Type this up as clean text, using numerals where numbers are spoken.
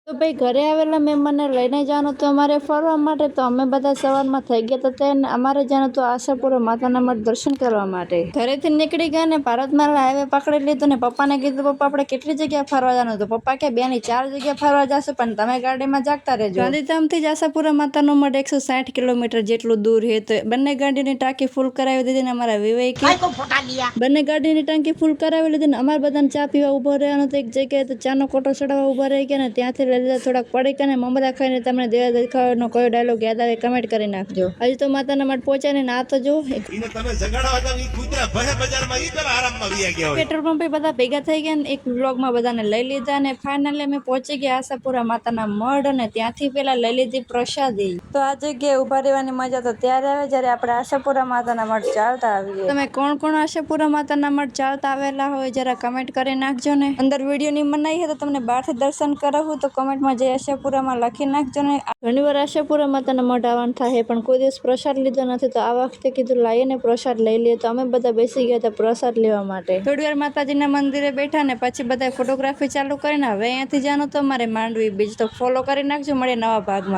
તો ભાઈ ઘરે આવેલા મહેમાનને લઈને જવાનું તો અમારે ફરવા માટે, તો અમે બધા સવારમાં થઈ ગયા તો તેને અમારે જવાનું તો આશાપુરા માતાના મઠ દર્શન કરવા માટે. ઘરેથી નીકળી ગયા ને ભારતમાલ હાઈવે પકડી લીધું ને પપ્પાને કીધું, પપ્પા આપણે કેટલી જગ્યા ફરવા જવાનું? તો પપ્પા કે 2 ની 4 જગ્યા ફરવા જશું, પણ તમે ગાડીમાં જાગતા રહેજો. ગાંધીધામથી જ આશાપુરા માતાનો મઠ 160 કિલોમીટર જેટલું દૂર છે. તો બંને ગાડીની ટાંકી ફૂલ કરાવી દીધી ને અમારા વિવેકે બંને ગાડીની ટાંકી ફૂલ કરાવી લીધી ને અમારે બધાને ચા પીવા ઉભો રહેવાનું તો એક જગ્યાએ તો ચાનો કોટો ચડાવવા ઉભા રહી ગયા ને ત્યાંથી લઈ લીધા થોડાક પડીકા ને મમરા ખાઈને તમને દેવા દેખાવાનો કયો ડાયલોગ યાદ આવે કમેન્ટ કરી નાખજો. હજી તો માતાના મઠ પહોંચ્યા ને ના તો જો પેટ્રોલ પંપે બધા ભેગા થઈ ગયા ને એક વ્લોગમાં બધાને લઈ લીધા અને ફાઇનલી અમે પહોંચી ગયા આશાપુરા માતાના મઢ અને ત્યાંથી પેલા લઈ લીધી પ્રસાદી. તો આ જગ્યાએ ઉભા રહેવાની મજા તો ત્યારે આવે જ્યારે આપણે આશાપુરા માતાના મઠ ચાલતા આવીએ. તમે કોણ કોણ આશાપુરા માતાના મઠ ચાલતા આવેલા હોય જરા કમેન્ટ કરી નાખજો ને. અંદર વિડીયોની મનાઈ છે તો તમને બહારથી દર્શન કરાવું તો કમેન્ટમાં જય આશાપુરામાં લખી નાખજો ને. ઘણીવાર આશાપુરા માતાના મઠ આવવાનું થાય પણ કોઈ દિવસ પ્રસાદ લીધો નથી, તો આ વખતે કીધું લાવીએ ને પ્રસાદ લઈ લઈએ. તો અમે બધા બેસી ગયા હતા પ્રસાદ લેવા માટે. થોડી વાર માતાજીના મંદિરે બેઠા ને પછી બધા ફોટોગ્રાફી ચાલુ કરીને હવે અહીંયાથી જવાનું તો અમારે માંડવી બીચ. તો ફોલો કરી નાખજો, મળીએ નવા ભાગમાં.